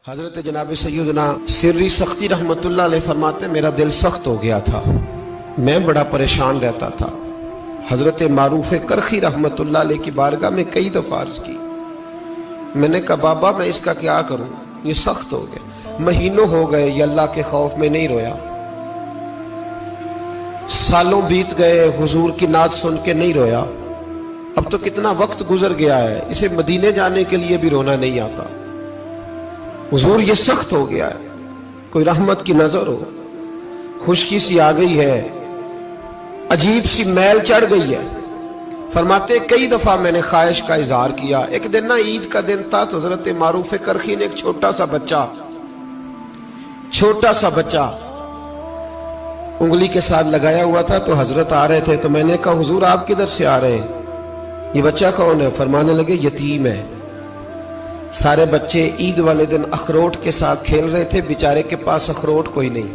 حضرت جناب سیدنا سری سختی رحمتullah علیہ فرماتے ہیں میرا دل سخت ہو گیا تھا، میں بڑا پریشان رہتا تھا۔ حضرت معروف کرخی رحمتullah علیہ کی بارگاہ میں کئی دفعہ عرض کی، میں نے کہا بابا میں اس کا کیا کروں، یہ سخت ہو گیا، مہینوں ہو گئے یہ اللہ کے خوف میں نہیں رویا، سالوں بیت گئے حضور کی نعت سن کے نہیں رویا، اب تو کتنا وقت گزر گیا ہے، اسے مدینے جانے کے لیے بھی رونا نہیں آتا، حضور یہ سخت ہو گیا ہے، کوئی رحمت کی نظر ہو، خشکی سی آ گئی ہے، عجیب سی میل چڑھ گئی ہے۔ فرماتے کئی دفعہ میں نے خواہش کا اظہار کیا۔ ایک دن نا عید کا دن تھا تو حضرت معروف کرخی نے ایک چھوٹا سا بچہ انگلی کے ساتھ لگایا ہوا تھا، تو حضرت آ رہے تھے تو میں نے کہا حضور آپ کدھر سے آ رہے ہیں، یہ بچہ کون ہے؟ فرمانے لگے یتیم ہے۔ سارے بچے عید والے دن اخروٹ کے ساتھ کھیل رہے تھے، بیچارے کے پاس اخروٹ کوئی نہیں،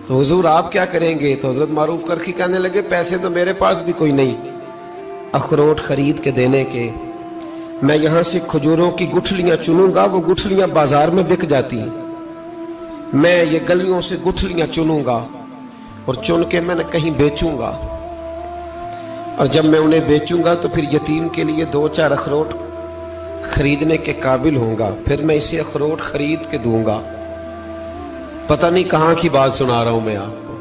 تو حضور آپ کیا کریں گے؟ تو حضرت معروف کرخی کہنے لگے پیسے تو میرے پاس بھی کوئی نہیں اخروٹ خرید کے دینے کے، میں یہاں سے کھجوروں کی گٹھلیاں چنوں گا، وہ گٹھلیاں بازار میں بک جاتی ہیں، میں یہ گلیوں سے گٹھلیاں چنوں گا اور چن کے میں نے کہیں بیچوں گا، اور جب میں انہیں بیچوں گا تو پھر یتیم کے لیے 2-4 اخروٹ خریدنے کے قابل ہوں گا، پھر میں اسے اخروٹ خرید کے دوں گا۔ پتہ نہیں کہاں کی بات سنا رہا ہوں میں آپ کو،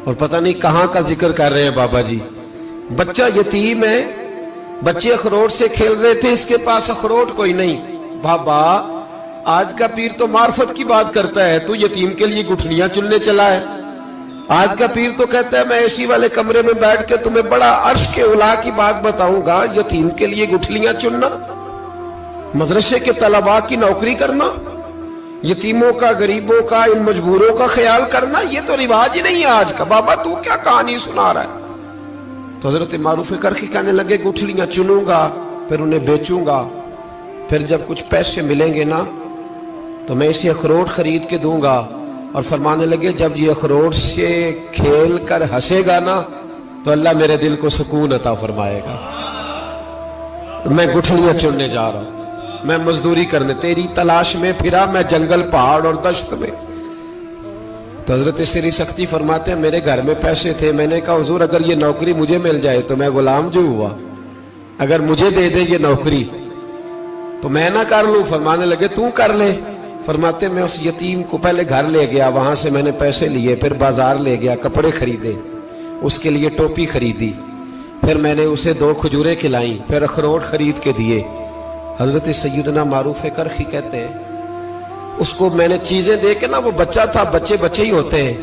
اور پتہ نہیں کہاں کا ذکر کر رہے ہیں بابا جی۔ بچہ یتیم ہے، بچے اخروٹ سے کھیل رہے تھے، اس کے پاس اخروٹ کوئی نہیں۔ بابا آج کا پیر تو معرفت کی بات کرتا ہے، تو یتیم کے لیے گٹھلیاں چننے چلا ہے۔ آج کا پیر تو کہتا ہے میں اے سی والے کمرے میں بیٹھ کے تمہیں بڑا عرش کے اعلیٰ کی بات بتاؤں گا، یتیم کے لیے گٹھلیاں چننا، مدرسے کے طلباء کی نوکری کرنا، یتیموں کا، غریبوں کا، ان مجبوروں کا خیال کرنا، یہ تو رواج ہی نہیں ہے آج کا۔ بابا تو کیا کہانی سنا رہا ہے؟ تو حضرت معروف کرخی کہنے لگے گٹھلیاں چنوں گا، پھر انہیں بیچوں گا، پھر جب کچھ پیسے ملیں گے نا تو میں اسے اخروٹ خرید کے دوں گا، اور فرمانے لگے جب یہ اخروٹ سے کھیل کر ہنسے گا نا تو اللہ میرے دل کو سکون عطا فرمائے گا۔ میں گٹھلیاں چننے جا رہا ہوں، میں مزدوری کرنے، تیری تلاش میں پھرا میں جنگل، پہاڑ اور دشت میں۔ تو حضرت سری سختی فرماتے ہیں میرے گھر میں پیسے تھے، میں نے کہا حضور اگر یہ نوکری مجھے مل جائے تو میں غلام جو ہوا، اگر مجھے دے دے یہ نوکری تو میں نہ کر لوں؟ فرمانے لگے تو کر لے۔ فرماتے میں اس یتیم کو پہلے گھر لے گیا، وہاں سے میں نے پیسے لیے، پھر بازار لے گیا، کپڑے خریدے، اس کے لیے ٹوپی خریدی، پھر میں نے اسے 2 کھجوریں کھلائیں، پھر اخروٹ خرید کے دیے۔ حضرت سیدنا معروف کرخی کہتے ہیں اس کو میں نے چیزیں دے کے نا، وہ بچہ تھا، بچے ہی ہوتے ہیں،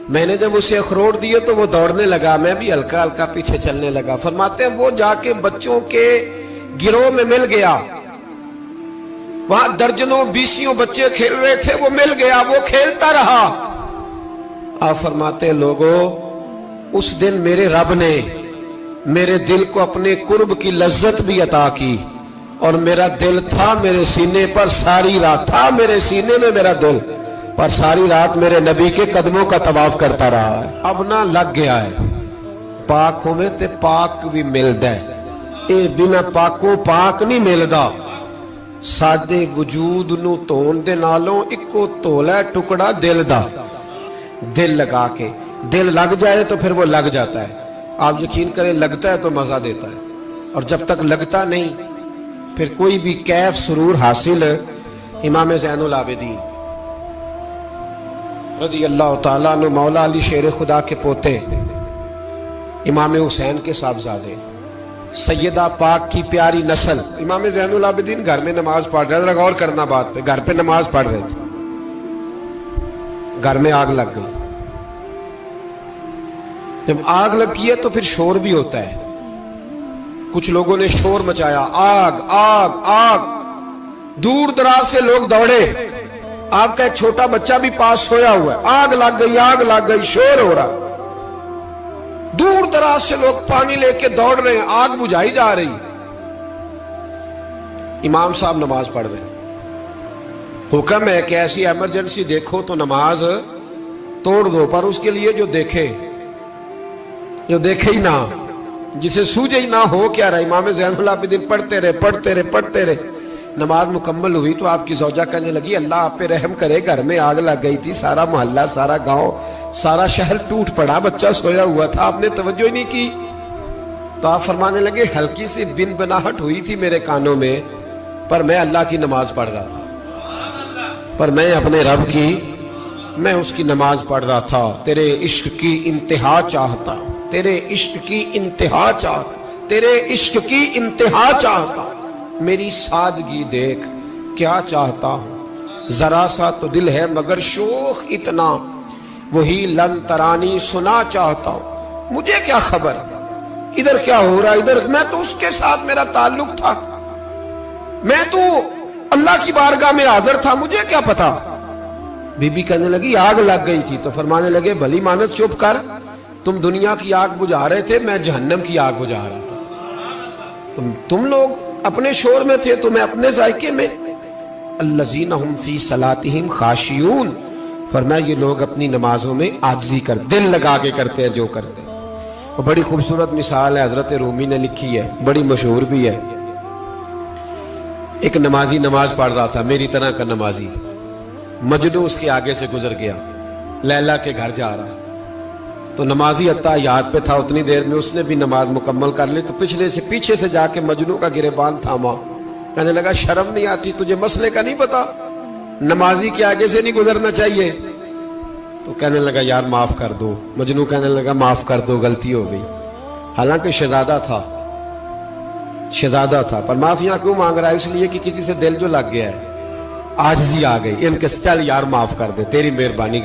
میں نے جب اسے اخروٹ دیے تو وہ دوڑنے لگا، میں بھی ہلکا ہلکا پیچھے چلنے لگا۔ فرماتے ہیں وہ جا کے بچوں کے گروہ میں مل گیا، وہاں درجنوں 20 بچے کھیل رہے تھے، وہ مل گیا، وہ کھیلتا رہا۔ آپ فرماتے ہیں لوگوں اس دن میرے رب نے میرے دل کو اپنے قرب کی لذت بھی عطا کی، اور میرا دل تھا میرے سینے پر ساری رات، تھا میرے سینے میں میرا دل، پر ساری رات میرے نبی کے قدموں کا طواف کرتا رہا ہے۔ اب نہ لگ گیا ہے، پاک ہوئے تے پاک بھی ملدا ہے، اے بنا پاکوں پاک نہیں ملدا۔ سادے وجود نو تون دے نالوں اکو تولا ٹکڑا دل دا، دل لگا کے، دل لگ جائے تو پھر وہ لگ جاتا ہے۔ آپ یقین کریں لگتا ہے تو مزہ دیتا ہے، اور جب تک لگتا نہیں پھر کوئی بھی کیف سرور حاصل۔ امام زین العابدین رضی اللہ تعالیٰ عنہ مولا علی شیر خدا کے پوتے، امام حسین کے صاحبزادے، سیدہ پاک کی پیاری نسل، امام زین العابدین گھر میں نماز پڑھ رہے تھے، غور کرنا بات پہ، گھر پہ نماز پڑھ رہے تھے، گھر میں آگ لگ گئی۔ جب آگ لگی ہے تو پھر شور بھی ہوتا ہے، کچھ لوگوں نے شور مچایا، آگ آگ آگ، دور دراز سے لوگ دوڑے، آپ کا ایک چھوٹا بچہ بھی پاس سویا ہوا ہے، آگ لگ گئی، شور ہو رہا، دور دراز سے لوگ پانی لے کے دوڑ رہے ہیں، آگ بجھائی جا رہی۔ امام صاحب نماز پڑھ رہے ہیں، حکم ہے کہ ایسی ایمرجنسی دیکھو تو نماز توڑ دو، پر اس کے لیے جو دیکھے ہی نہ، جسے سوجے ہی نہ ہو کیا رہا۔ امام زین العابدین پڑھتے رہے، نماز مکمل ہوئی تو آپ کی زوجہ کہنے لگی اللہ آپ پہ رحم کرے، گھر میں آگ لگ گئی تھی، سارا محلہ، سارا گاؤں، سارا شہر ٹوٹ پڑا، بچہ سویا ہوا تھا، آپ نے توجہ ہی نہیں کی۔ تو آپ فرمانے لگے ہلکی سی بن بناہٹ ہوئی تھی میرے کانوں میں، پر میں اللہ کی نماز پڑھ رہا تھا، پر میں اپنے رب کی، میں اس کی نماز پڑھ رہا تھا، تیرے عشق کی انتہا چاہتا، تیرے عشق کی انتہا چاہتا، تیرے عشق کی انتہا چاہتا، میری سادگی دیکھ کیا چاہتا ہوں، ذرا سا تو دل ہے مگر شوخ اتنا، وہی لن ترانی سنا چاہتا ہوں، مجھے کیا خبر ادھر کیا ہو رہا، ادھر میں تو اس کے ساتھ میرا تعلق تھا، میں تو اللہ کی بارگاہ میں حاضر تھا، مجھے کیا پتا۔ بی بی کہنے لگی آگ لگ گئی تھی، تو فرمانے لگے بھلی مانس چپ کر، تم دنیا کی آگ بجھا رہے تھے، میں جہنم کی آگ بجھا رہا تھا، تم لوگ اپنے شور میں تھے تو میں اپنے ذائقے میں۔ الذین ہم فی صلاتہم خاشعون، فرمایا یہ لوگ اپنی نمازوں میں عاجزی کر دل لگا کے کرتے ہیں جو کرتے ہیں۔ اور بڑی خوبصورت مثال ہے حضرت رومی نے لکھی ہے، بڑی مشہور بھی ہے۔ ایک نمازی نماز پڑھ رہا تھا، میری طرح کا نمازی، مجنو اس کے آگے سے گزر گیا، لیلا کے گھر جا رہا، تو نمازی اتحیات پہ تھا، اتنی دیر میں اس نے بھی نماز مکمل کر لی، تو پیچھے سے جا کے مجنو کا گریبان تھاما، کہنے لگا شرم نہیں آتی تجھے، مسئلے کا نہیں پتا، نمازی کے آگے سے نہیں گزرنا چاہیے؟ تو کہنے لگا یار معاف کر دو، مجنو کہنے لگا معاف کر دو، غلطی ہو گئی، حالانکہ شہزادہ تھا، پر معافیاں کیوں مانگ رہا ہے؟ اس لیے کہ کسی سے دل جو لگ گیا ہے، عاجزی آ گئی، ان کے چل یار معاف کر دے، تیری مہربانی،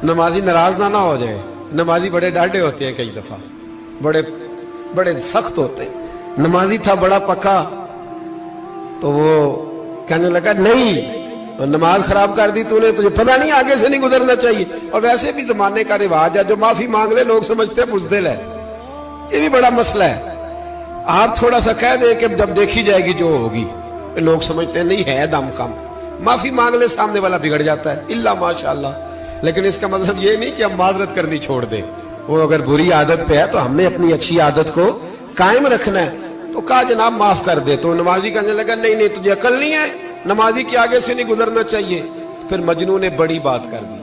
نمازی ناراض نہ ہو جائے، نمازی بڑے ڈاڈے ہوتے ہیں، کئی دفعہ بڑے سخت ہوتے ہیں، نمازی تھا بڑا پکا، تو وہ کہنے لگا نہیں، نماز خراب کر دی تو نے، تجھے پتہ نہیں آگے سے نہیں گزرنا چاہیے، اور ویسے بھی زمانے کا رواج ہے جو معافی مانگ لے لوگ سمجھتے ہیں بزدل ہے، یہ بھی بڑا مسئلہ ہے، آپ تھوڑا سا کہہ دے کہ جب دیکھی جائے گی جو ہوگی، لوگ سمجھتے ہیں نہیں ہے دم کم، معافی مانگ لے سامنے والا بگڑ جاتا ہے، الا ماشاءاللہ، لیکن اس کا مطلب یہ نہیں کہ ہم معذرت کرنی چھوڑ دیں، وہ اگر بری عادت پہ ہے تو ہم نے اپنی اچھی عادت کو قائم رکھنا ہے، تو کہا جناب معاف کر دے، تو نمازی کہنے لگا نہیں تجھے عقل نہیں ہے، نمازی کے آگے سے نہیں گزرنا چاہیے، پھر مجنون نے بڑی بات کر دی،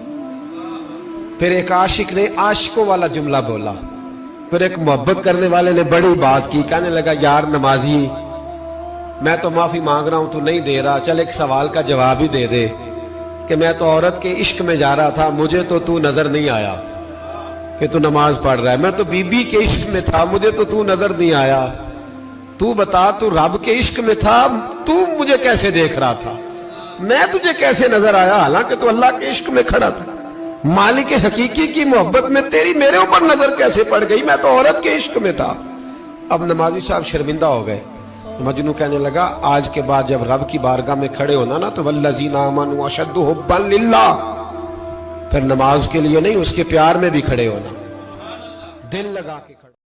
پھر ایک عاشق نے عاشقوں والا جملہ بولا، پھر ایک محبت کرنے والے نے بڑی بات کی، کہنے لگا یار نمازی میں تو معافی مانگ رہا ہوں تو نہیں دے رہا، چل ایک سوال کا جواب ہی دے دے کہ میں تو عورت کے عشق میں جا رہا تھا، مجھے تو نظر نہیں آیا کہ تو نماز پڑھ رہا ہے، میں تو بی بی کے عشق میں تھا، مجھے تو نظر نہیں آیا، تو بتا تو رب کے عشق میں تھا، تو مجھے کیسے دیکھ رہا تھا، میں تجھے کیسے نظر آیا، حالانکہ تو اللہ کے عشق میں کھڑا تھا، مالک حقیقی کی محبت میں تیری میرے اوپر نظر کیسے پڑ گئی، میں تو عورت کے عشق میں تھا۔ اب نمازی صاحب شرمندہ ہو گئے، مجنو کہنے لگا آج کے بعد جب رب کی بارگاہ میں کھڑے ہونا نا تو والذین آمنوا اشد حبا للہ، پھر نماز کے لیے نہیں اس کے پیار میں بھی کھڑے ہونا، دل لگا کے